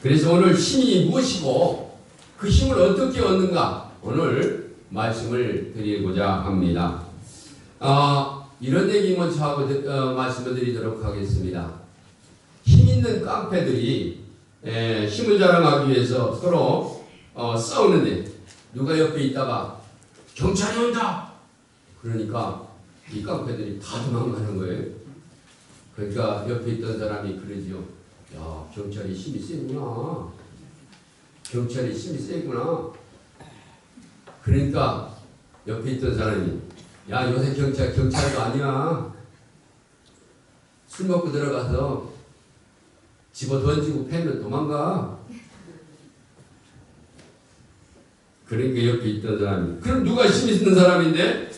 그래서 오늘 힘이 무엇이고 그 힘을 어떻게 얻는가 오늘 말씀을 드리고자 합니다. 이런 얘기 먼저 하고 말씀을 드리도록 하겠습니다. 힘 있는 깡패들이 힘을 자랑하기 위해서 서로 싸우는데 누가 옆에 있다가 경찰이 온다! 그러니까 이 깡패들이 다 도망가는 거예요. 그러니까 옆에 있던 사람이 그러지요. 야, 경찰이 힘이 세구나. 경찰이 힘이 세구나. 그러니까 옆에 있던 사람이 야, 요새 경찰도 아니야. 술 먹고 들어가서 집어 던지고 패면 도망가. 그러니까 옆에 있던 사람이 그럼 누가 힘 있는 사람인데?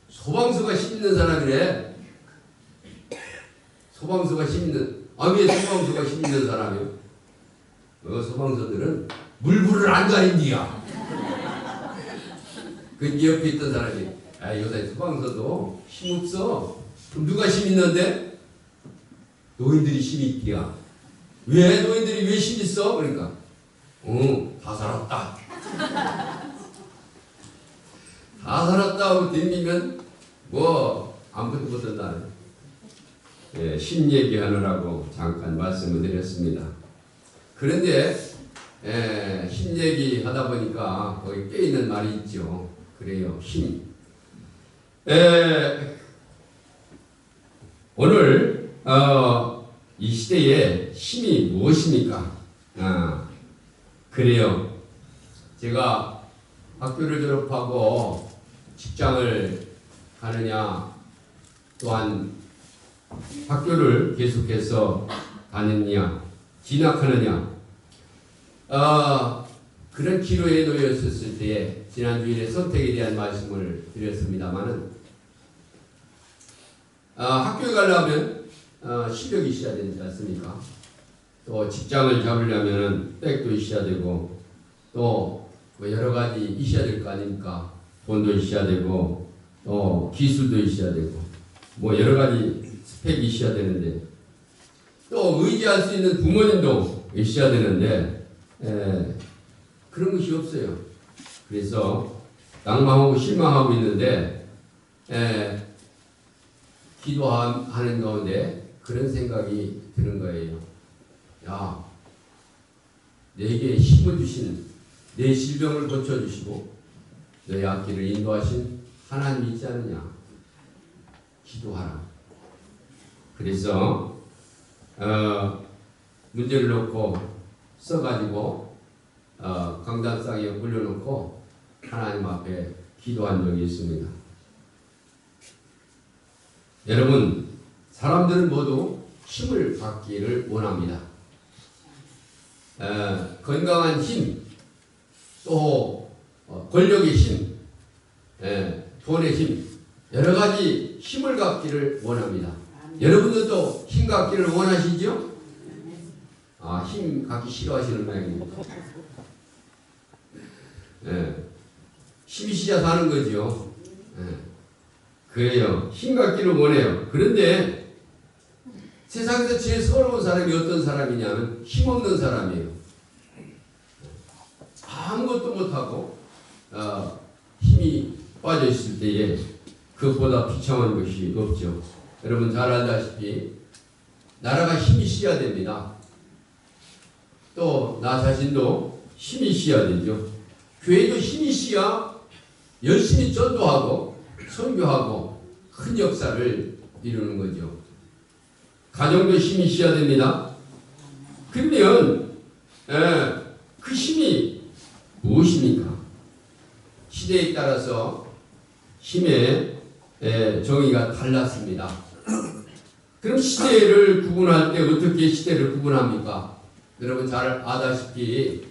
소방서가 힘 있는 사람이래. 소방서가 힘 있는 왜 소방서가 힘 있는 사람이요? 소방서들은 물불을 안 가린디야. 그 옆에 있던 사람이 요새 소방서도 힘 없어. 그럼 누가 힘 있는데? 노인들이 힘이 있디야. 왜? 노인들이 왜 힘 있어? 그러니까 다 살았다. 다 살았다 하고 댕기면 아무것도 못한다. 힘 얘기하느라고 잠깐 말씀을 드렸습니다. 그런데 힘 얘기하다 보니까 거기 껴있는 말이 있죠. 그래요. 힘. 오늘 이 시대에 힘이 무엇입니까? 그래요. 제가 학교를 졸업하고 직장을 가느냐 또한 학교를 계속해서 다니느냐 진학하느냐 그런 기로에 놓였었을 때에 지난주일에 선택에 대한 말씀을 드렸습니다마는 학교에 가려면 실력이 있어야 되지 않습니까? 또 직장을 잡으려면 백도 있어야 되고 또 여러 가지 있어야 될 거 아닙니까? 돈도 있어야 되고 또 기술도 있어야 되고 여러 가지 스펙이 있어야 되는데 또 의지할 수 있는 부모님도 있어야 되는데 그런 것이 없어요. 그래서 낭망하고 실망하고 있는데 기도하는 가운데 그런 생각이 드는 거예요. 야, 내게 힘을 주신 내 질병을 고쳐주시고 너의 앞길을 인도하신 하나님이 있지 않느냐. 기도하라. 그래서 문제를 놓고 써가지고 강단상에 올려놓고 하나님 앞에 기도한 적이 있습니다. 여러분, 사람들은 모두 힘을 받기를 원합니다. 건강한 힘, 또 권력의 힘, 돈의 힘, 여러 가지 힘을 갖기를 원합니다. 여러분들도 힘 갖기를 원하시죠? 힘 갖기 싫어하시는 모양입니다. 힘이 있어야 사는 거죠. 그래요. 힘 갖기를 원해요. 그런데 세상에서 제일 서러운 사람이 어떤 사람이냐면 힘없는 사람이에요. 아무것도 못하고 힘이 빠져있을 때에 그것보다 비참한 것이 없죠. 여러분 잘 알다시피 나라가 힘이 있어야 됩니다. 또 나 자신도 힘이 있어야 되죠. 교회도 힘이 있어야 열심히 전도하고 선교하고 큰 역사를 이루는 거죠. 가정도 힘이 있어야 됩니다. 그러면 그 힘이 무엇입니까? 시대에 따라서 힘의 정의가 달랐습니다. 그럼 시대를 구분할 때 어떻게 시대를 구분합니까? 여러분 잘 아다시피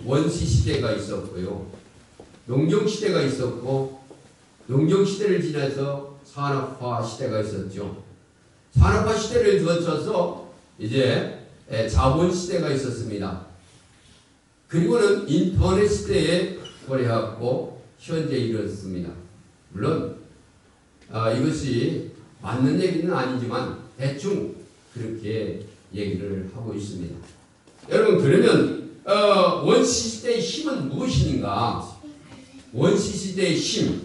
원시 시대가 있었고요. 농경 시대가 있었고 농경 시대를 지나서 산업화 시대가 있었죠. 산업화 시대를 거쳐서 이제 자본 시대가 있었습니다. 그리고는 인터넷 시대에 도래하고 현재 이르렀습니다. 물론 이것이 맞는 얘기는 아니지만 대충 그렇게 얘기를 하고 있습니다. 여러분 그러면 원시시대의 힘은 무엇인가? 원시시대의 힘.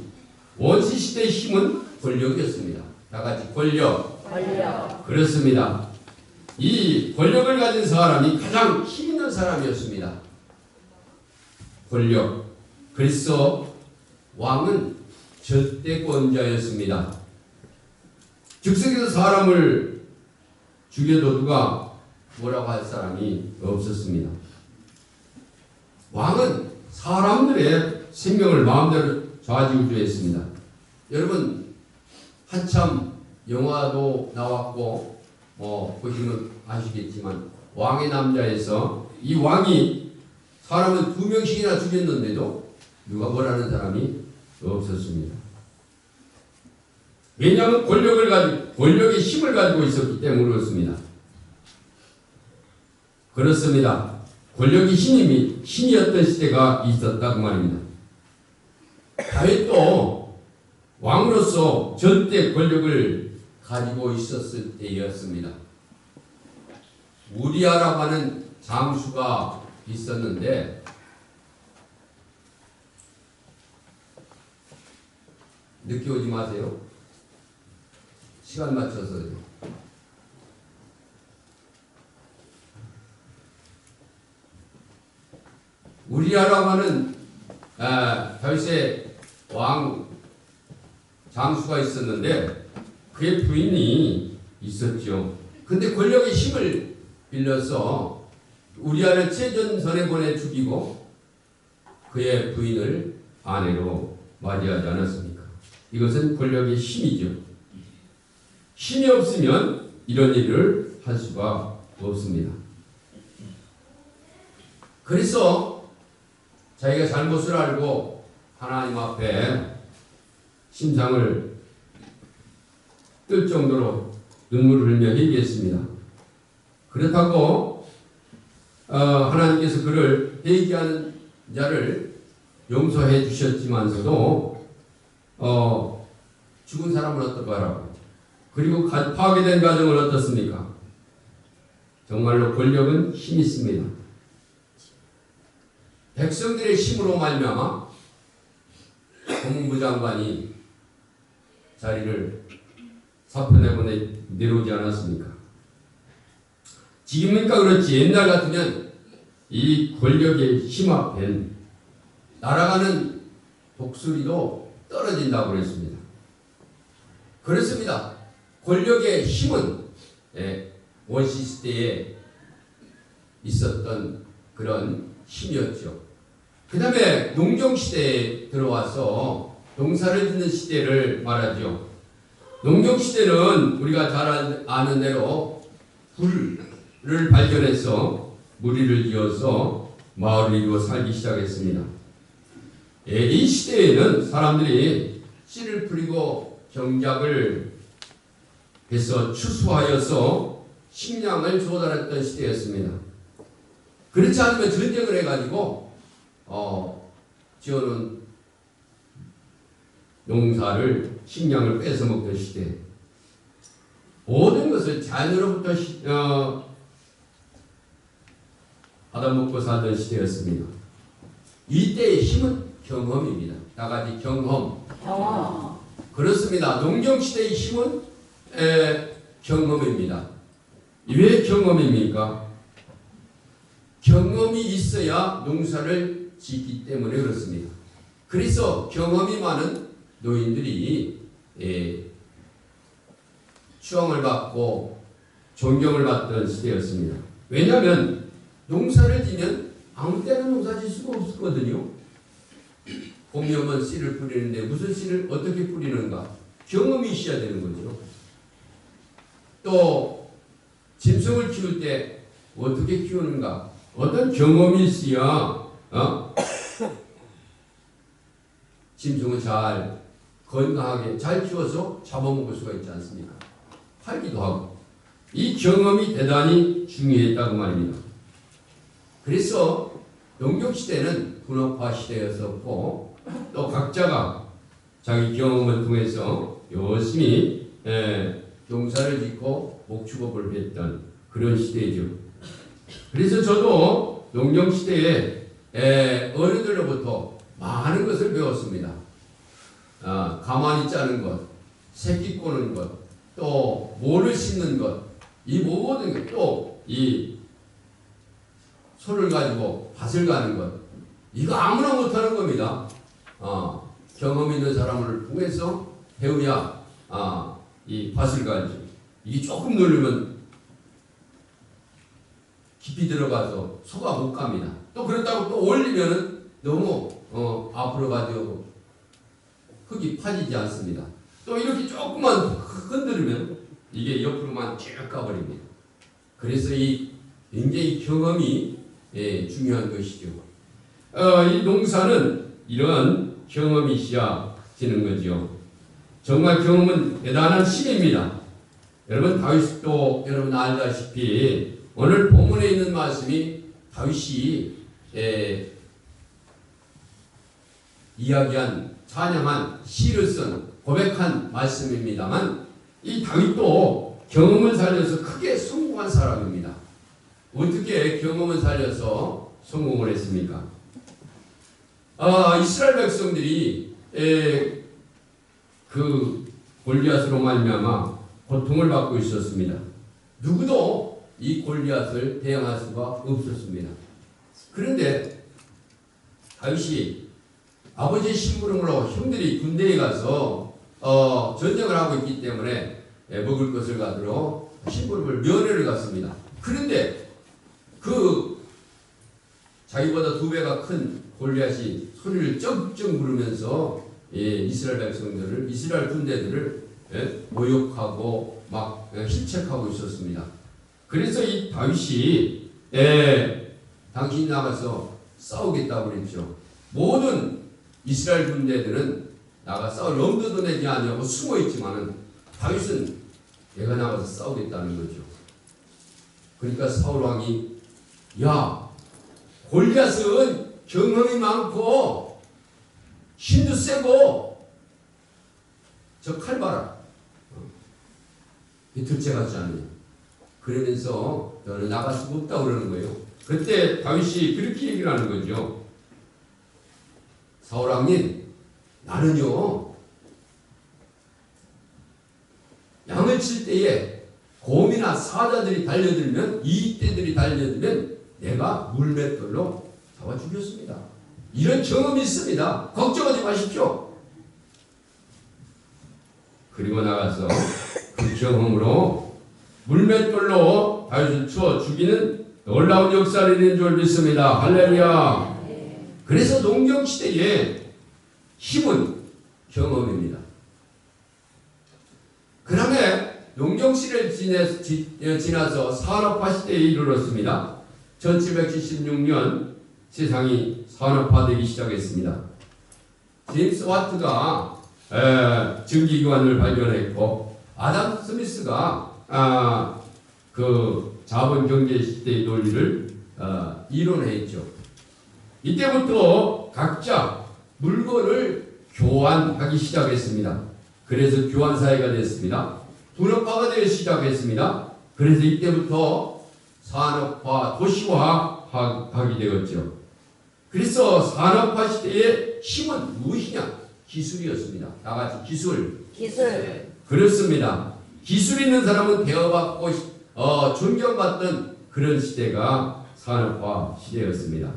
원시시대의 힘은 권력이었습니다. 다 같이 권력. 그렇습니다. 이 권력을 가진 사람이 가장 힘 있는 사람이었습니다. 권력. 그래서 왕은 절대권자였습니다. 즉석에서 사람을 죽여도 누가 뭐라고 할 사람이 없었습니다. 왕은 사람들의 생명을 마음대로 좌지우지했습니다. 여러분 한참 영화도 나왔고 보시면 아시겠지만 왕의 남자에서 이 왕이 사람을 2명씩이나 죽였는데도 누가 뭐라는 사람이 없었습니다. 왜냐하면 권력의 힘을 가지고 있었기 때문에 그렇습니다. 그렇습니다. 권력이 신이었던 시대가 있었다 그 말입니다. 다윗도 왕으로서 절대 권력을 가지고 있었을 때였습니다. 우리아라고 하는 장수가 있었는데 늦게 오지 마세요. 시간 맞춰서요. 우리아라고 하는 다윗의 왕 장수가 있었는데 그의 부인이 있었죠. 근데 권력의 힘을 빌려서 우리아를 최전선에 보내 죽이고 그의 부인을 아내로 맞이하지 않았습니까? 이것은 권력의 힘이죠. 힘이 없으면 이런 일을 할 수가 없습니다. 그래서 자기가 잘못을 알고 하나님 앞에 심상을 뜰 정도로 눈물을 흘려 회개했습니다. 그렇다고 하나님께서 그를 회개하는 자를 용서해 주셨지만서도 죽은 사람을 어떡하라고, 그리고 파괴된 가정을 어떻습니까? 정말로 권력은 힘이 있습니다. 백성들의 힘으로 말미암아 법무부 장관이 자리를 사표내보내 내려오지 않았습니까? 지금이니까 그렇지 옛날 같으면 이 권력의 힘 앞엔 날아가는 독수리도 떨어진다고 그랬습니다. 그렇습니다. 권력의 힘은 원시시대에 있었던 그런 힘이었죠. 그 다음에 농경시대에 들어와서 농사를 짓는 시대를 말하죠. 농경시대는 우리가 잘 아는 대로 불을 발견해서 무리를 지어서 마을을 이루어 살기 시작했습니다. 이 시대에는 사람들이 씨를 뿌리고 경작을 해서 추수하여서 식량을 조달했던 시대였습니다. 그렇지 않으면 전쟁을 해가지고 지어놓은 농사를 식량을 뺏어 먹던 시대. 모든 것을 자연으로부터 받아먹고 살던 시대였습니다. 이때의 힘은 경험입니다. 다 같이 경험. 그렇습니다. 농경시대의 힘은 경험입니다. 왜 경험입니까? 경험이 있어야 농사를 짓기 때문에 그렇습니다. 그래서 경험이 많은 노인들이 추앙을 받고 존경을 받던 시대였습니다. 왜냐하면 농사를 지면 아무 때나 농사 질 수가 없었거든요. 봄이 오면 씨를 뿌리는데 무슨 씨를 어떻게 뿌리는가? 경험이 있어야 되는 거죠. 또 짐승을 키울 때 어떻게 키우는가? 어떤 경험이 있어야 짐승을 잘 건강하게 잘 키워서 잡아먹을 수가 있지 않습니까? 팔기도 하고. 이 경험이 대단히 중요했다고 말입니다. 그래서 농경시대는 분업화 시대였었고 또 각자가 자기 경험을 통해서 열심히 농사를 짓고 목축업을 했던 그런 시대죠. 그래서 저도 농경시대에 어른들로부터 많은 것을 배웠습니다. 가만히 짜는 것, 새끼 꼬는 것, 또 모를 씻는 것, 이 모든 것, 또 이 손을 가지고 밭을 가는 것, 이거 아무나 못하는 겁니다. 경험 있는 사람을 통해서 배워야 이 밭을 가지. 이게 조금 누르면 깊이 들어가서 소가 못 갑니다. 또 그렇다고 또 올리면은 너무 앞으로 가지고 흙이 파지지 않습니다. 또 이렇게 조금만 흔들면 이게 옆으로만 쭉 가버립니다. 그래서 이 굉장히 경험이 중요한 것이죠. 이 농사는 이런 경험이 시작되는 거죠. 정말 경험은 대단한 힘입니다. 여러분 다윗도 여러분 알다시피 오늘 본문에 있는 말씀이 다윗이 이야기한 찬양한 시를 쓴 고백한 말씀입니다만 이 다윗도 경험을 살려서 크게 성공한 사람입니다. 어떻게 경험을 살려서 성공을 했습니까? 이스라엘 백성들이 그 골리앗으로 말미암아 고통을 받고 있었습니다. 누구도 이 골리앗을 대항할 수가 없었습니다. 그런데 다윗이 아버지의 심부름으로 형들이 군대에 가서 전쟁을 하고 있기 때문에 먹을 것을 가지러 심부름을 면회를 갔습니다. 그런데 그 자기보다 2배가 큰 골리앗이 소리를 쩍쩍 부르면서 이스라엘 백성들을, 이스라엘 군대들을 모욕하고 막 실책하고 있었습니다. 그래서 이 다윗이 당신이 나가서 싸우겠다고 그랬죠. 모든 이스라엘 군대들은 나가 싸울 엄두도 내지 않냐고 숨어 있지만은 다윗은 내가 나가서 싸우겠다는 거죠. 그러니까 사울 왕이 야, 골리앗은 경험이 많고 힘도 세고 저 칼 봐라. 둘째 같지 않느냐. 그러면서 너는 나갈 수가 없다고 그러는 거예요. 그때 다윗이 그렇게 얘기를 하는 거죠. 사울 왕님, 나는요 양을 칠 때에 곰이나 사자들이 달려들면, 이떼들이 달려들면 내가 물맷돌로 잡아 죽였습니다. 이런 경험이 있습니다. 걱정하지 마십시오. 그리고 나가서 그 경험으로 물맷돌로 다윗을 추어 죽이는 놀라운 역사를 이룬 줄 믿습니다. 할렐루야. 그래서 농경시대의 힘은 경험입니다. 그 다음에 농경시대를 지나서 산업화 시대에 이르렀습니다. 1776년 세상이 산업화되기 시작했습니다. 제임스 와트가 증기기관을 발견했고 아담 스미스가 그 자본경제 시대의 논리를 이론했죠. 이때부터 각자 물건을 교환하기 시작했습니다. 그래서 교환사회가 됐습니다. 분업화가 되기 시작했습니다. 그래서 이때부터 산업화, 도시화하게 되었죠. 그래서 산업화 시대의 힘은 무엇이냐? 기술이었습니다. 다 같이 기술. 그렇습니다. 기술 있는 사람은 대어받고 존경받던 그런 시대가 산업화 시대였습니다.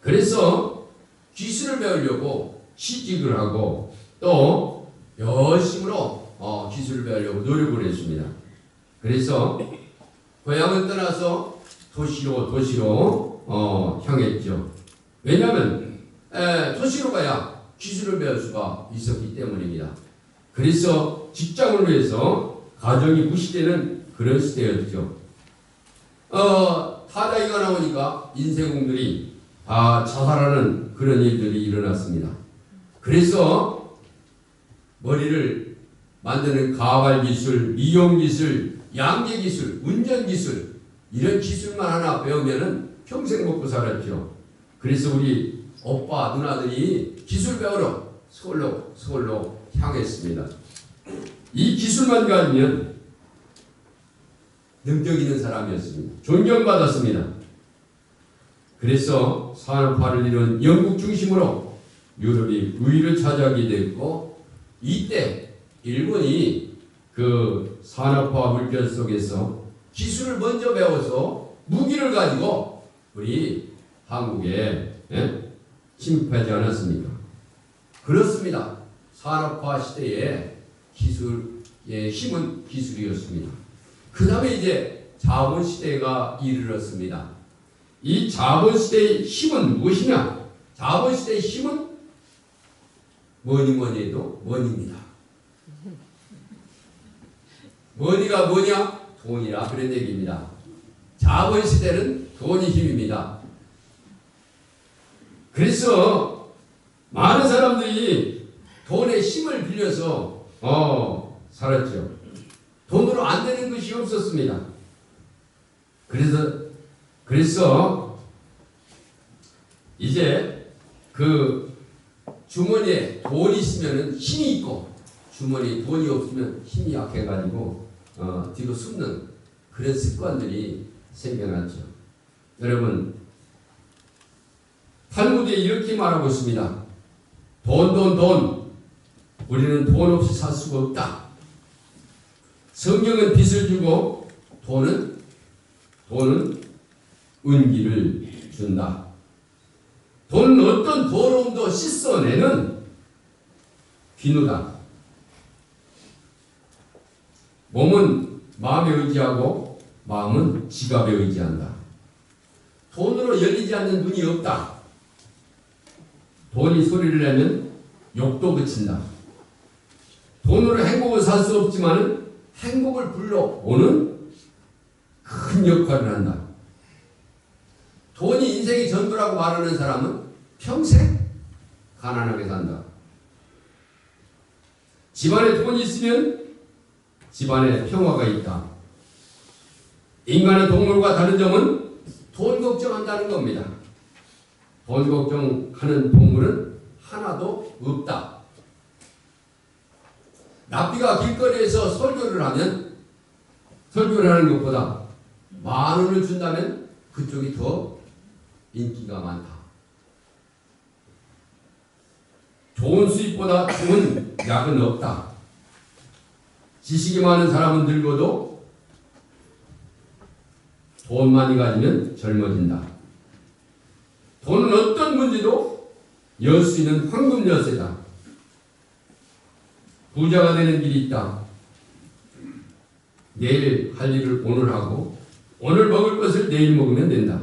그래서 기술을 배우려고 취직을 하고 또 열심으로 기술을 배우려고 노력을 했습니다. 그래서 고향을 떠나서 도시로 향했죠. 왜냐하면 도시로 가야 기술을 배울 수가 있었기 때문입니다. 그래서 직장을 위해서 가정이 무시되는 그런 시대였죠. 타자기가 나오니까 인쇄공들이 다 자살하는 그런 일들이 일어났습니다. 그래서 머리를 만드는 가발 기술, 미용 기술, 양계 기술, 운전 기술 이런 기술만 하나 배우면은 평생 먹고 살았죠. 그래서 우리 오빠 누나들이 기술 배우러 서울로 향했습니다. 이 기술만 가지면 능력 있는 사람이었습니다. 존경받았습니다. 그래서 산업화를 이룬 영국 중심으로 유럽이 우위를 차지하게 됐고, 이때 일본이 그 산업화 물결 속에서 기술을 먼저 배워서 무기를 가지고 우리 한국에 침입하지 않았습니까? 그렇습니다. 산업화 시대에 기술의 힘은 기술이었습니다. 그 다음에 이제 자본 시대가 이르렀습니다. 이 자본 시대의 힘은 무엇이냐? 자본 시대의 힘은 뭐니 해도 머니입니다. 머니가 뭐냐? 돈이라 그런 얘기입니다. 자본 시대는 돈이 힘입니다. 그래서 많은 사람들이 돈의 힘을 빌려서 살았죠. 돈으로 안 되는 것이 없었습니다. 그래서 이제 그 주머니에 돈이 있으면 힘이 있고, 주머니에 돈이 없으면 힘이 약해가지고 뒤로 숨는 그런 습관들이 생겨났죠. 여러분, 탈무드에 이렇게 말하고 있습니다. 돈. 우리는 돈 없이 살 수가 없다. 성경은 빚을 주고 돈은 은기를 준다. 돈은 어떤 더러움도 씻어내는 비누다. 몸은 마음에 의지하고 마음은 지갑에 의지한다. 돈으로 열리지 않는 문이 없다. 돈이 소리를 내면 욕도 그친다. 돈으로 행복을 살 수 없지만 행복을 불러오는 큰 역할을 한다. 돈이 인생의 전부라고 말하는 사람은 평생 가난하게 산다. 집안에 돈이 있으면 집안에 평화가 있다. 인간은 동물과 다른 점은 돈 걱정한다는 겁니다. 돈 걱정하는 동물은 하나도 없다. 납비가 길거리에서 설교를 하는 것보다 10,000원을 준다면 그쪽이 더 인기가 많다. 좋은 수입보다 좋은 약은 없다. 지식이 많은 사람은 늙어도 돈 많이 가지면 젊어진다. 돈은 어떤 문제도 열 수 있는 황금 열쇠다. 부자가 되는 길이 있다. 내일 할 일을 오늘 하고 오늘 먹을 것을 내일 먹으면 된다.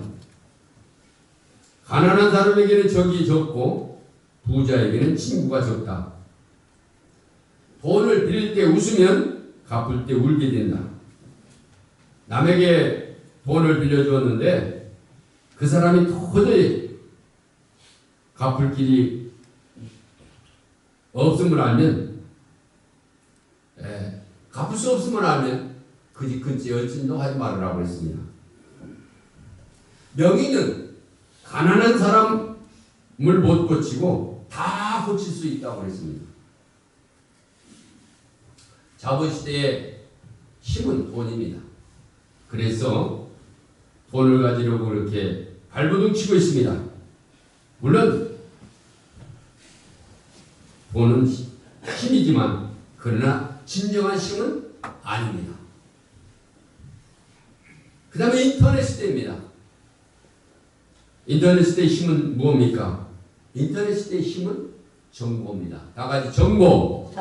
가난한 사람에게는 적이 적고 부자에게는 친구가 적다. 돈을 빌릴 때 웃으면 갚을 때 울게 된다. 남에게 돈을 빌려주었는데 그 사람이 도저히 갚을 길이 없음을 알면, 갚을 수 없음을 알면 그 집 근처에 얼씬도 하지 말으라고 했습니다. 명의는 가난한 사람을 못 고치고 다 고칠 수 있다고 했습니다. 자본시대의 힘은 돈입니다. 그래서 돈을 가지려고 그렇게 발버둥 치고 있습니다. 물론 돈은 힘이지만 그러나 진정한 힘은 아닙니다. 그 다음에 인터넷 시대입니다. 인터넷 시대의 힘은 무엇입니까? 인터넷 시대의 힘은 정보입니다. 다 같이 정보.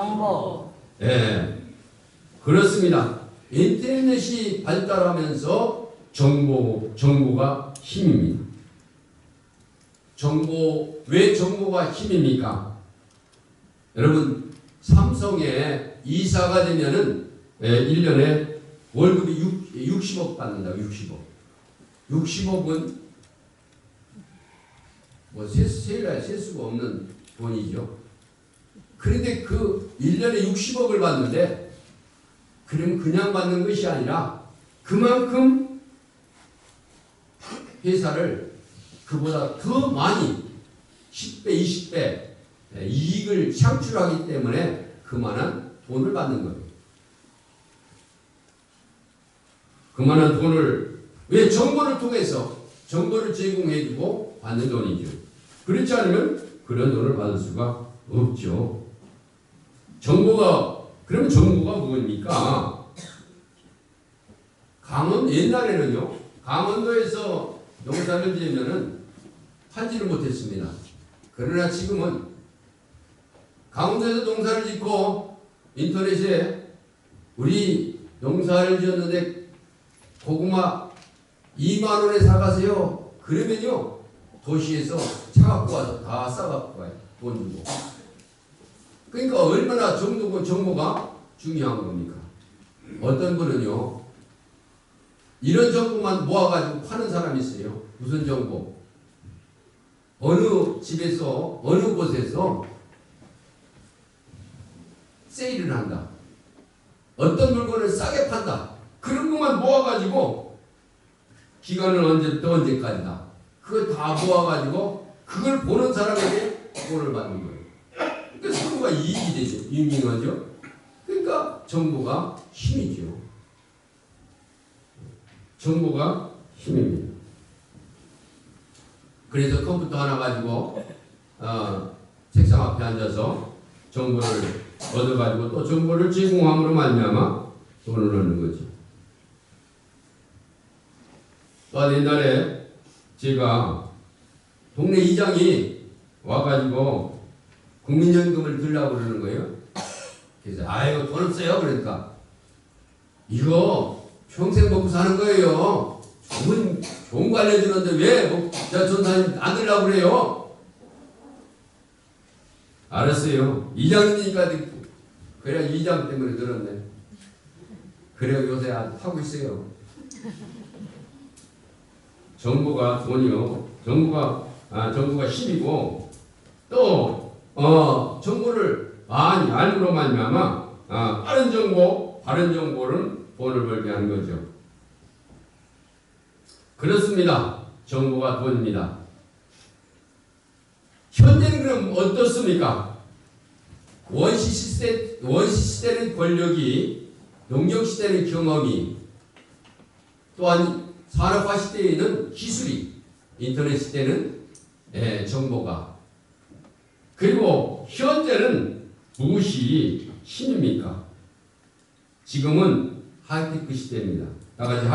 예, 그렇습니다. 인터넷이 발달하면서 정보가 힘입니다. 왜 정보가 힘입니까? 여러분, 삼성에 이사가 되면은 1년에 월급이 60억 받는다. 60억은 뭐 셀 수가 없는 돈이죠. 그런데 그 1년에 60억을 받는데, 그럼 그냥 받는 것이 아니라 그만큼 회사를 그보다 더 많이 10배, 20배 이익을 창출하기 때문에 그만한 돈을 받는 겁니다. 그만한 돈을 왜 정보를 통해서 정보를 제공해주고 받는 돈이죠. 그렇지 않으면 그런 돈을 받을 수가 없죠. 그러면 정보가 뭡니까? 옛날에는요, 강원도에서 농사를 지으면은 팔지를 못했습니다. 그러나 지금은 강원도에서 농사를 짓고 인터넷에 우리 농사를 지었는데 고구마 2만 원에 사가세요. 그러면요, 도시에서 차 갖고 와서 다 싸갖고 가요. 돈 주고. 그러니까 얼마나 정보가 중요한 겁니까? 어떤 분은요, 이런 정보만 모아가지고 파는 사람이 있어요. 무슨 정보? 어느 집에서, 어느 곳에서 세일을 한다. 어떤 물건을 싸게 판다. 그런 것만 모아가지고 기간은 언제부터 언제까지다. 그걸 다 모아가지고 그걸 보는 사람에게 돈을 받는 거예요. 그러니까 정보가 이익이 되죠. 유명하죠. 그러니까 정보가 힘이죠. 정보가 힘입니다. 그래서 컴퓨터 하나 가지고 책상 앞에 앉아서 정보를 얻어가지고 또 정보를 제공함으로 말미암아 돈을 얻는 거죠. 또 옛날에 제가 동네 이장이 와가지고 국민연금을 들라고 그러는 거예요. 그래서 아이고 돈 없어요. 그러니까 이거 평생 먹고 사는 거예요. 좋은 거 알려주는데 왜 전사님 안 들라고 그래요? 알았어요. 이장이니까 듣고. 그래야 이장 때문에 들었네. 그래야 요새 하고 있어요. 정보가 돈이요. 정보가 힘이고 또 정보를 많이 알므로 말미암아 빠른 정보, 바른 정보는 돈을 벌게 하는 거죠. 그렇습니다. 정보가 돈입니다. 현재는 그럼 어떻습니까? 원시 시대는 권력이, 농경 시대는 경험이, 또한 산업화 시대에는 기술이, 인터넷 시대는 정보가, 그리고 현재는 무엇이 힘입니까? 지금은 하이테크 시대입니다. 다 같이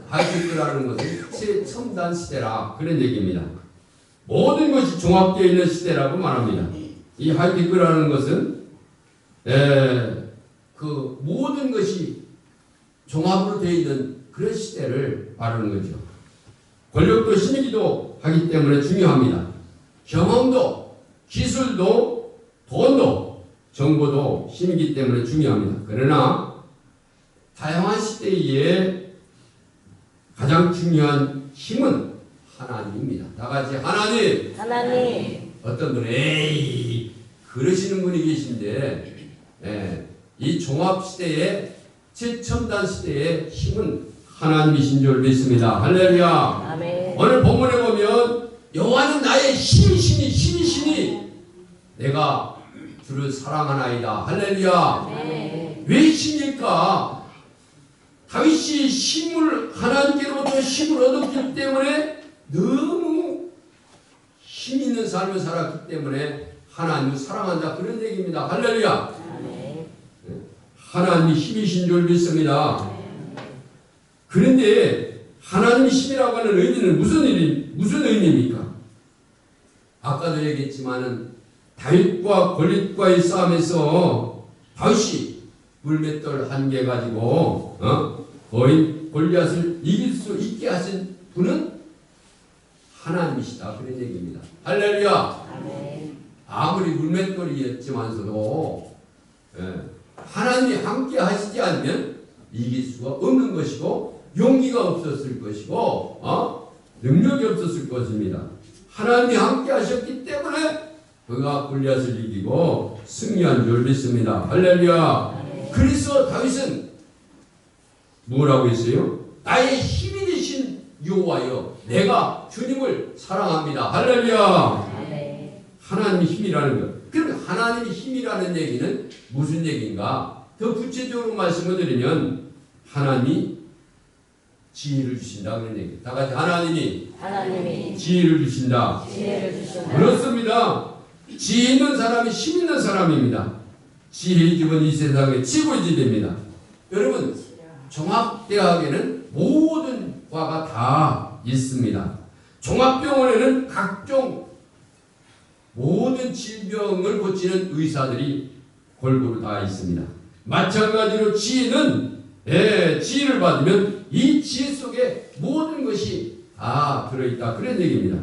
하이테크라는 것은 최첨단 시대라 그런 얘기입니다. 모든 것이 종합되어 있는 시대라고 말합니다. 이 하이테크라는 것은 그 모든 것이 종합으로 되어 있는 그런 시대를 말하는 거죠. 권력도 힘이기도 하기 때문에 중요합니다. 경험도, 기술도, 돈도, 정보도 힘이기 때문에 중요합니다. 그러나 다양한 시대에 가장 중요한 힘은 하나님입니다. 다 같이 하나님. 어떤 분은 그러시는 분이 계신데 이 종합시대에 최첨단 시대의 힘은 하나님이신 줄 믿습니다. 할렐루야. 아멘. 오늘 본문에 보면 여호와는 나의 힘이시니 내가 주를 사랑하나이다. 할렐루야. 아멘. 왜 힘일까? 다윗이 하나님께로부터 힘을 얻었기 때문에 너무 힘 있는 삶을 살았기 때문에 하나님을 사랑한다. 그런 얘기입니다. 할렐루야. 아멘. 하나님이 힘이신 줄 믿습니다. 그런데 하나님이 힘이라고 하는 의미는 무슨 의미입니까? 아까도 얘기했지만은 다윗과 골리앗과의 싸움에서 다윗이 물맷돌 한 개 가지고 거인 골리앗을 이길 수 있게 하신 분은 하나님이시다. 그런 얘기입니다. 할렐루야. 아멘. 아무리 물맷돌이었지만서도 하나님이 함께 하시지 않으면 이길 수가 없는 것이고 용기가 없었을 것이고 능력이 없었을 것입니다. 하나님이 함께 하셨기 때문에 그가 골리앗을 이기고 승리한 줄 믿습니다. 할렐루야. 그래서 다윗은 뭐라고 했어요? 나의 힘이 되신 여호와여, 내가 주님을 사랑합니다. 할렐루야. 하나님의 힘이라는 것. 그럼 하나님의 힘이라는 얘기는 무슨 얘기인가? 더 구체적으로 말씀을 드리면 하나님이 지혜를 주신다 그런 얘기. 다 같이 하나님이 지혜를 주신다. 지혜를 주신다. 그렇습니다. 지혜 있는 사람이 힘 있는 사람입니다. 지혜의 기본 이 세상에 최고지대입니다. 여러분 종합대학에는 모든 과가 다 있습니다. 종합병원에는 각종 모든 질병을 고치는 의사들이 골고루 다 있습니다. 마찬가지로 지혜는 지혜를 받으면 이 지혜 속에 모든 것이 다 들어있다 그런 얘기입니다.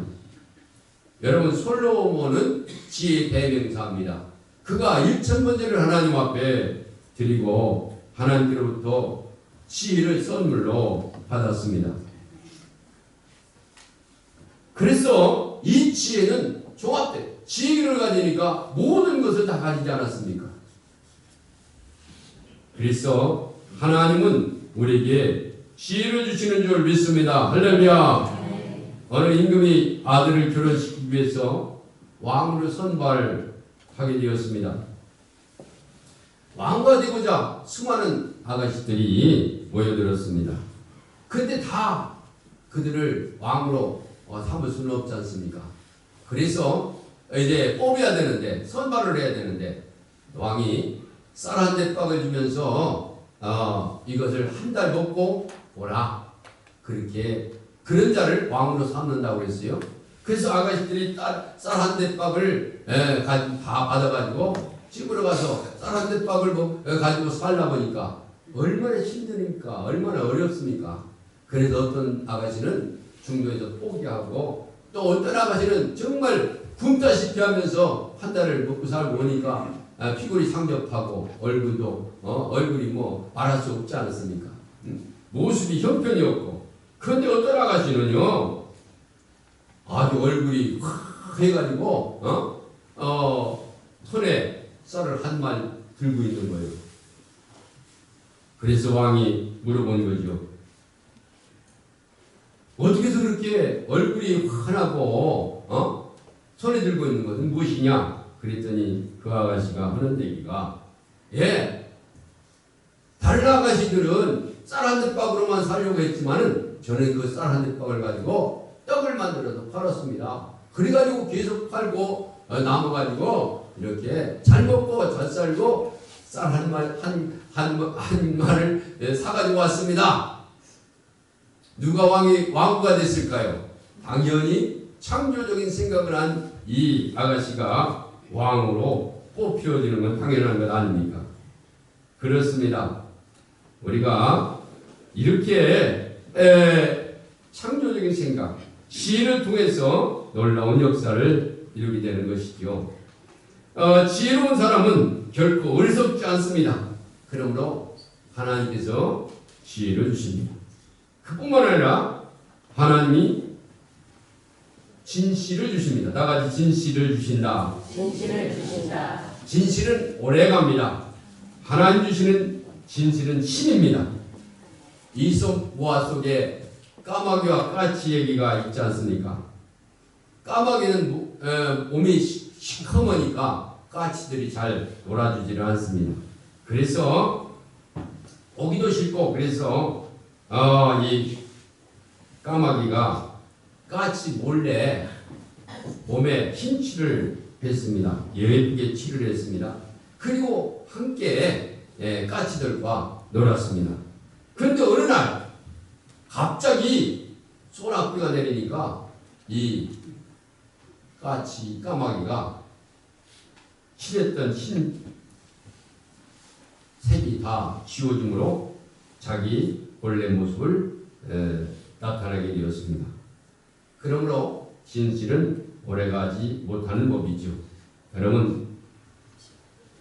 여러분 솔로몬은 지혜의 대명사입니다. 그가 1000번째를 하나님 앞에 드리고 하나님께로부터 지혜를 선물로 받았습니다. 그래서 이 지혜는 종합돼. 지혜를 가지니까 모든 것을 다 가지지 않았습니까? 그래서 하나님은 우리에게 지혜를 주시는 줄 믿습니다. 할렐루야. 어느 임금이 아들을 결혼시키기 위해서 왕으로 선발하게 되었습니다. 왕과 되고자 수많은 아가씨들이 모여들었습니다. 그런데 다 그들을 왕으로 삼을 수는 없지 않습니까? 그래서 이제 뽑아야 되는데 선발을 해야 되는데 왕이 쌀 한 대박을 주면서 이것을 한 달 먹고 오라 그렇게 그런 자를 왕으로 삼는다고 했어요. 그래서 아가씨들이 쌀 한 대박을 다 받아가지고 집으로 가서 쌀 한 대박을 가지고 살다 보니까 얼마나 힘드니까 얼마나 어렵습니까? 그래서 어떤 아가씨는 중도에서 포기하고 또 어떤 아가씨는 정말 굶다시피 하면서 한 달을 먹고 살고 오니까 피골이 상접하고 얼굴이 뭐 말할 수 없지 않았습니까? 모습이 형편이 없고 그런데 어떤 아가씨는요 아주 얼굴이 확 해가지고 손에 쌀을 한 말 들고 있는 거예요. 그래서 왕이 물어본 거죠. 어떻게 해서 그렇게 얼굴이 환하고 손에 들고 있는 것은 무엇이냐? 그랬더니 그 아가씨가 하는 얘기가 다른 아가씨들은 쌀 한 대박으로만 살려고 했지만은 저는 그 쌀 한 대박을 가지고 떡을 만들어서 팔았습니다. 그래가지고 계속 팔고 남아가지고 이렇게 잘 먹고 잘 살고 쌀 한 말을 사가지고 왔습니다. 누가 왕후가 됐을까요? 당연히 창조적인 생각을 한 이 아가씨가 왕으로 뽑혀지는 건 당연한 것 아닙니까? 그렇습니다. 우리가 이렇게 창조적인 생각, 지혜를 통해서 놀라운 역사를 이루게 되는 것이죠. 지혜로운 사람은 결코 어리석지 않습니다. 그러므로 하나님께서 지혜를 주십니다. 그뿐만 아니라 하나님이 진실을 주십니다. 다 같이 진실을 주신다. 진실을 주신다. 진실은 오래갑니다. 하나님 주시는 진실은 신입니다. 이솝 모화 속에 까마귀와 까치 얘기가 있지 않습니까? 까마귀는 몸이 시커머니까 까치들이 잘 놀아주지를 않습니다. 그래서 오기도 싫고 그래서 이 까마귀가 까치 몰래 몸에 흰칠을 했습니다. 예쁘게 칠을 했습니다. 그리고 함께 까치들과 놀았습니다. 그런데 어느 날 갑자기 소낙비가 내리니까 이 까마귀가 칠했던 흰 색이 다 지워짐으로 자기 본래 모습을 나타나게 되었습니다. 그러므로 진실은 오래가지 못하는 법이죠. 여러분,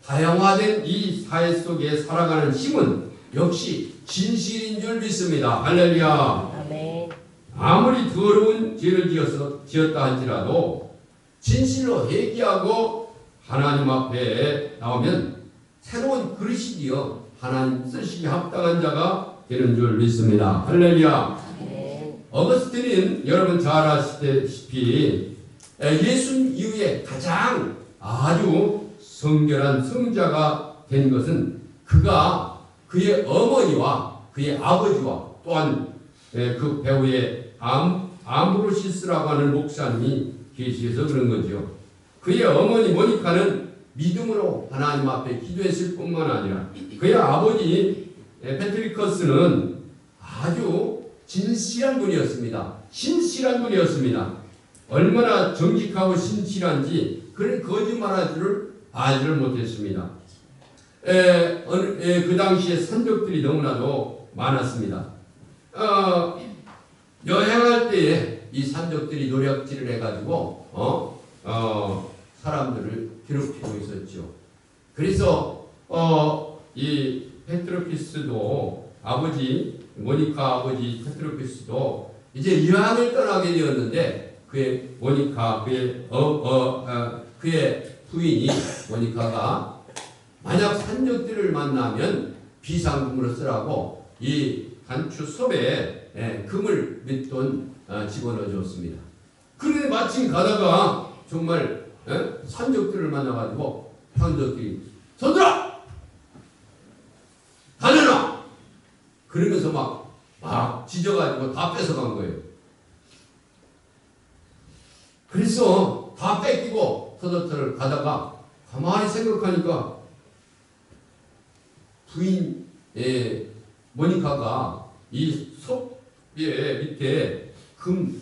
다양화된 이 사회 속에 살아가는 힘은 역시 진실인 줄 믿습니다. 할렐루야. 아멘. 아무리 더러운 죄를 지었다 할지라도 진실로 회개하고 하나님 앞에 나오면 새로운 그릇이지요. 하나님 쓰시기 합당한 자가 되는 줄 믿습니다. 할렐루야. 어거스틴은 여러분 잘 아시다시피 예수 이후에 가장 아주 성결한 성자가 된 것은 그가 그의 어머니와 그의 아버지와 또한 그 배우의 아므로시스라고 하는 목사님이 계시해서 그런 거죠. 그의 어머니 모니카는 믿음으로 하나님 앞에 기도했을 뿐만 아니라 그의 아버지 패트리커스는 아주 진실한 분이었습니다. 신실한 분이었습니다. 얼마나 정직하고 신실한지 그런 거짓말할 줄을 알지를 못했습니다. 그 당시에 산적들이 너무나도 많았습니다. 여행할 때에 이 산적들이 노략질을 해가지고 사람들을 괴롭히고 있었죠. 그래서 이 페트로피스도 모니카 아버지 페트로피스도 이제 여행을 떠나게 되었는데 그의 모니카 그의 부인이 모니카가 만약 산적들을 만나면 비상금으로 쓰라고 이 단추섭에 금을 몇 돈 집어넣어 줬습니다. 그런데 마침 가다가 정말 산적들을 만나가지고 산적들이 손들어! 달려라! 그러면서 막 짖어가지고 다 뺏어간 거예요. 그래서 다 뺏기고 터덜터덜 가다가 가만히 생각하니까 부인 모니카가 이 섭의 밑에 금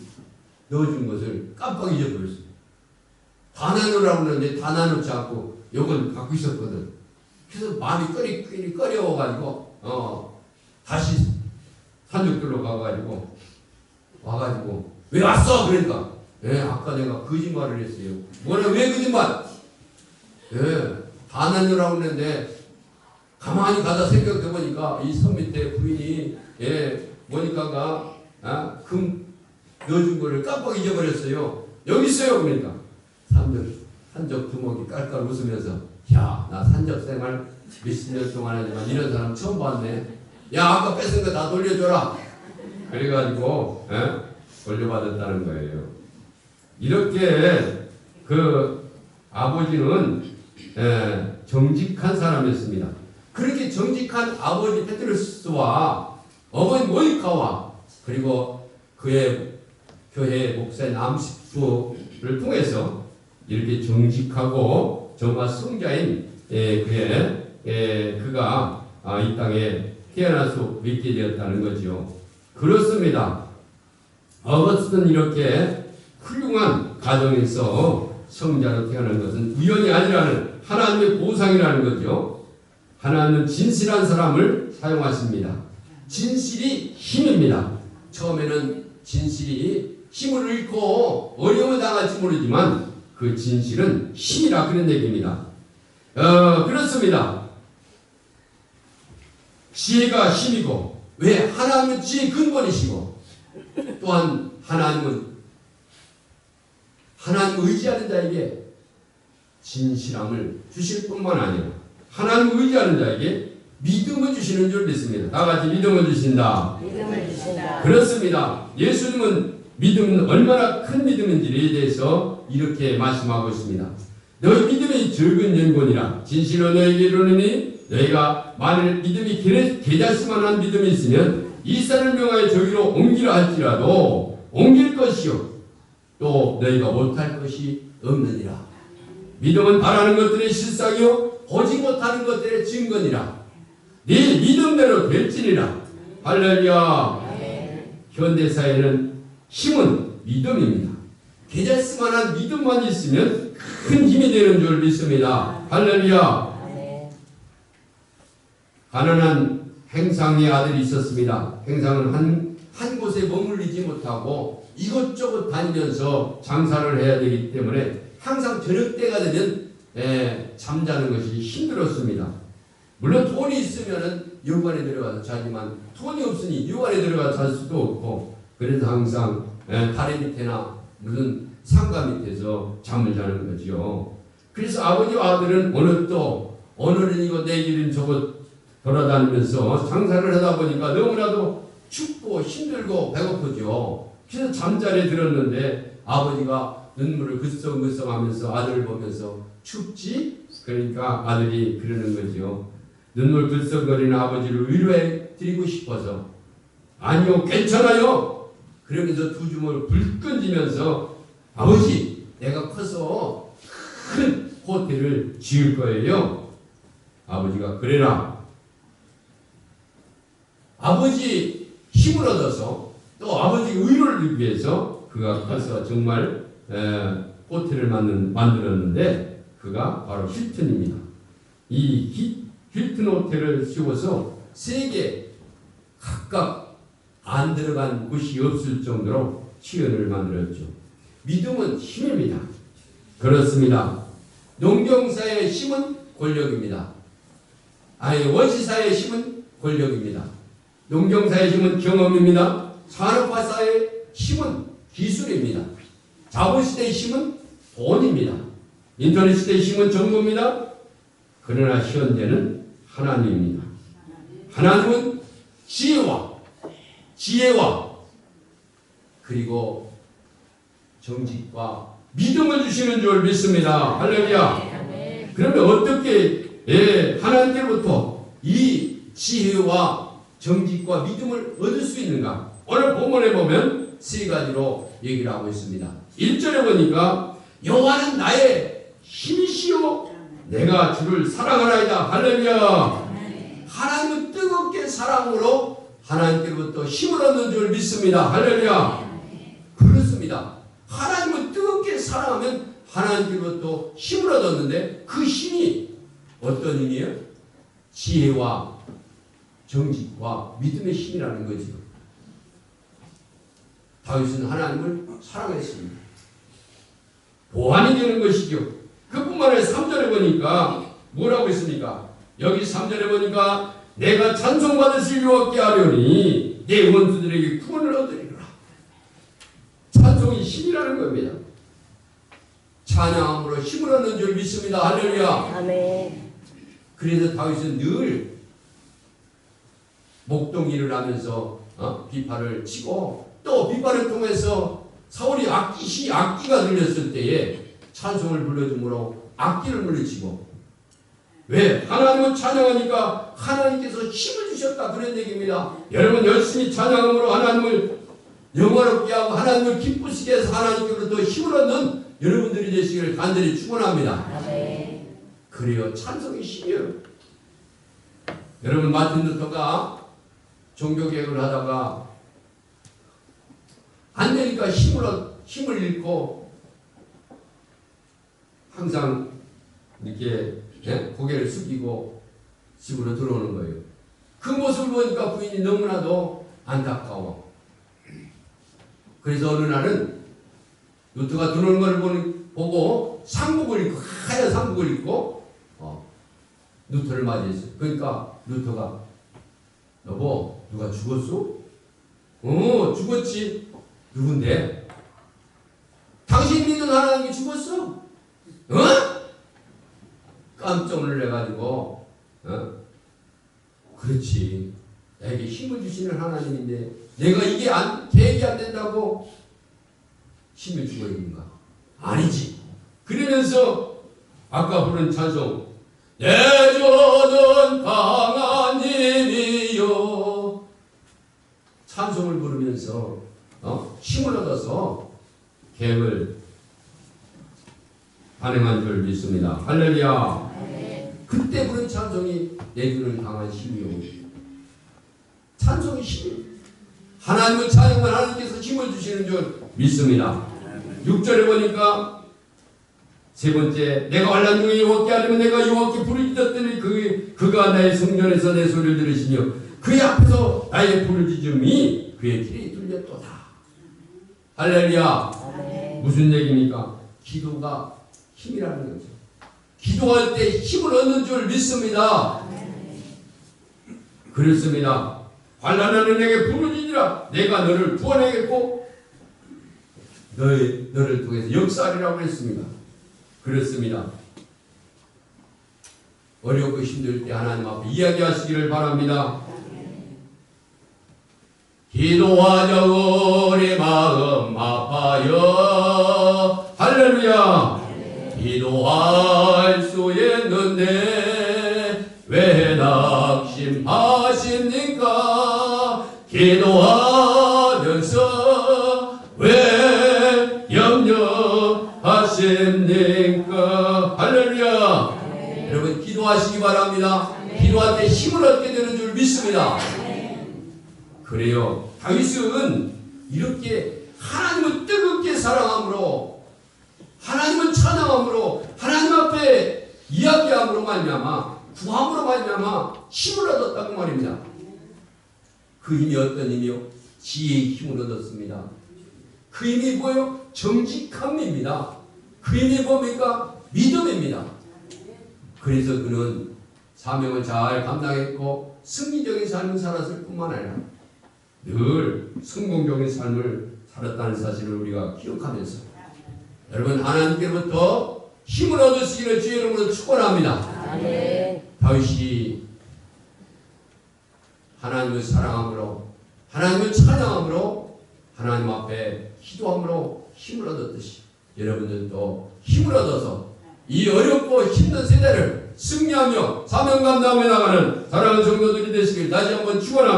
넣어준 것을 깜빡 잊어버렸어요. 다 나누라고 그러는데 다 나누지 않고 요건 갖고 있었거든. 그래서 마음이 꺼려워가지고 다시 산적들로 가가지고 와가지고 왜 왔어? 그러니까 아까 내가 거짓말을 했어요. 뭐라 왜 거짓말? 다 나누라고 그러는데 가만히 가다 생각해보니까 이 섬 밑에 부인이 모니카가 금 넣어준 거를 깜빡 잊어버렸어요. 여기 있어요. 그러니까 산적 두목이 깔깔 웃으면서 야, 나 산적 생활 몇십 년 동안 하지만 이런 사람 처음 봤네. 야, 아까 뺏은 거 다 돌려줘라. 그래가지고 돌려받았다는 거예요. 이렇게 그 아버지는 정직한 사람이었습니다. 그렇게 정직한 아버지 페트루스와 어머니 모니카와 그리고 그의 교회 목사인 암식부를 통해서 이렇게 정직하고 정말 성자인 그가 이 땅에 태어날 수 있게 되었다는 거죠. 그렇습니다. 어거스틴은 이렇게 훌륭한 가정에서 성자로 태어난 것은 우연이 아니라는 하나님의 보상이라는 거죠. 하나님은 진실한 사람을 사용하십니다. 진실이 힘입니다. 처음에는 진실이 힘을 잃고 어려움을 당할지 모르지만 그 진실은 힘이라 그런 얘기입니다. 그렇습니다. 지혜가 힘이고 왜? 하나님은 지혜의 근본이시고 또한 하나님은 하나님 의지하는 자에게 진실함을 주실 뿐만 아니라 하나님 의지하는 자에게 믿음을 주시는 줄 믿습니다. 다 같이 믿음을 주신다. 믿음을 주신다. 그렇습니다. 예수님은 믿음은 얼마나 큰 믿음인지에 대해서 이렇게 말씀하고 있습니다. 너희 믿음이 적은 영혼이라 진실로 너희에게 이르노니 너희가 만일 믿음이 개자스만한 믿음이 있으면 이 산을 명하여 저기로 옮기라 할지라도 옮길 것이요 또 너희가 못할 것이 없느니라. 믿음은 바라는 것들의 실상이요 보지 못하는 것들의 증거니라. 네 믿음대로 될지니라. 할렐루야. 현대사회는 힘은 믿음입니다. 개자스만한 믿음만 있으면 큰 힘이 되는 줄 믿습니다. 할렐루야. 가난한 행상의 아들이 있었습니다. 행상은 한 곳에 머물리지 못하고 이것저것 다니면서 장사를 해야 되기 때문에 항상 저녁 때가 되면 잠자는 것이 힘들었습니다. 물론 돈이 있으면 요관에 들어가서 자지만 돈이 없으니 요관에 들어가서 잘 수도 없고 그래서 항상 다리 밑에나 무슨 상가 밑에서 잠을 자는 거지요. 그래서 아버지와 아들은 오늘은 이거 내일은 저거 돌아다니면서 장사를 하다 보니까 너무나도 춥고 힘들고 배고프죠. 그래서 잠자리에 들었는데 아버지가 눈물을 글썽글썽하면서 아들을 보면서 춥지? 그러니까 아들이 그러는 거죠. 눈물 글썽거리는 아버지를 위로해 드리고 싶어서 아니요 괜찮아요 그러면서 두 주먹을 불끈 쥐면서 아버지 내가 커서 큰 호텔을 지을 거예요. 아버지가 그래라. 아버지 힘을 얻어서 또 아버지 의료를 위해서 그가 커서 정말 호텔을 만들었는데 그가 바로 힐튼입니다. 이 힐튼 호텔을 세워서 세계 각각 안 들어간 곳이 없을 정도로 치연을 만들었죠. 믿음은 힘입니다. 그렇습니다. 농경사의 힘은 권력입니다. 원시사의 힘은 권력입니다. 농경사의 힘은 경험입니다. 산업화사의 힘은 기술입니다. 자본시대의 힘은 돈입니다. 인터넷시대의 힘은 정보입니다. 그러나 현재는 하나님입니다. 하나님은 지혜와 그리고 정직과 믿음을 주시는 줄 믿습니다. 할렐루야. 그러면 어떻게 하나님께로부터 이 지혜와 정직과 믿음을 얻을 수 있는가? 오늘 본문에 보면 세 가지로 얘기를 하고 있습니다. 1절에 보니까 여호와는 나의 힘이시요 내가 주를 사랑하나이다. 할렐루야. 하나님은 뜨겁게 사랑으로 하나님께로부터 힘을 얻는 줄 믿습니다. 할렐루야. 그렇습니다. 하나님은 뜨겁게 사랑하면 하나님께로부터 힘을 얻었는데 그 힘이 어떤 힘이에요? 지혜와 정직과 믿음의 힘이라는 거죠. 다윗은 하나님을 사랑했습니다. 보완이 되는 것이죠. 그뿐만 아니라 3절에 보니까 뭐라고 했습니까? 여기 3절에 보니까 내가 찬송받으실 여호와께 하려니 내 원수들에게 구원을 얻으리라. 찬송이 힘이라는 겁니다. 찬양함으로 힘을 얻는 줄 믿습니다. 할렐루야. 아멘. 그래서 다윗은 늘 목동일을 하면서 비파를 치고 또 비파를 통해서 사울이 악기가 들렸을 때에 찬송을 불러주므로 악기를 물리치고 왜? 하나님을 찬양하니까 하나님께서 힘을 주셨다 그런 얘기입니다. 여러분 열심히 찬양함으로 하나님을 영화롭게 하고 하나님을 기쁘시게 해서 하나님께로부터 힘을 얻는 여러분들이 되시기를 간절히 축원합니다. 아멘. 그래요. 찬송이 힘이에요. 여러분 마틴 루터가 종교개혁을 하다가 안 되니까 힘을 잃고 항상 이렇게 고개를 숙이고 집으로 들어오는 거예요. 그 모습을 보니까 부인이 너무나도 안타까워. 그래서 어느 날은 루터가 들어오는 걸 보고 상복을 입고 하얀 상복을 입고 루터를 맞이했어요. 그러니까 루터가 여보 누가 죽었어? 죽었지. 누군데? 당신 믿는 하나님이 죽었어? 깜짝 놀래가지고 그렇지. 나에게 힘을 주시는 하나님인데 내가 이게 계획이 안 된다고 힘을 주고 있는가? 아니지. 그러면서 아까 부른 찬송 내 주는 강한 힘이요 찬송을 부르면서 힘을 얻어서 계획을 반응한 줄 믿습니다. 할렐루야. 그때 부른 찬송이 내 주는 강한 힘이요 찬송이 힘이요 하나님을 찬양하면 하나님께서 힘을 주시는 줄 믿습니다. 6절에 보니까 세 번째 내가 환난 중에 여호와께 하려면 내가 여호와께 부르짖었더니 그가 나의 성전에서 내 소리를 들으시며 그의 앞에서 나의 부르짖음이 그의 길이 뚫렸도다. 할렐루야. 아멘. 무슨 얘기입니까? 기도가 힘이라는 거죠. 기도할 때 힘을 얻는 줄 믿습니다. 그렇습니다. 환난하는 내게 부르짖으라. 내가 너를 구원하겠고 너를 통해서 역사하리라고 했습니다. 그렇습니다. 어렵고 힘들 때 하나님 앞에 이야기하시기를 바랍니다. 기도하자 우리 마음 아파요. 할렐루야. 기도할 수 있는데 왜 낙심하십니까? 기도하시기 바랍니다. 기도할 때 힘을 얻게 되는 줄 믿습니다. 그래요. 다윗은 이렇게 하나님을 뜨겁게 사랑함으로, 하나님을 찬양함으로, 하나님 앞에 이야기함으로 말미암아, 구함으로 말미암아 힘을 얻었다고 말입니다. 그 힘이 어떤 힘이요? 지혜의 힘을 얻었습니다. 그 힘이 뭐예요? 정직함입니다. 그 힘이 뭡니까? 믿음입니다. 그래서 그는 사명을 잘 감당했고 승리적인 삶을 살았을 뿐만 아니라 늘 성공적인 삶을 살았다는 사실을 우리가 기억하면서 여러분 하나님께로부터 힘을 얻으시기를 주의 이름으로 축원합니다. 아멘. 다윗이 하나님을 사랑함으로, 하나님을 찬양함으로, 하나님 앞에 기도함으로 힘을 얻었듯이 여러분들도 힘을 얻어서 이 어렵고 힘든 세대를 승리하며 사명 감당해 나가는 사랑하는 성도들이 되시길 다시 한번 축원합니다.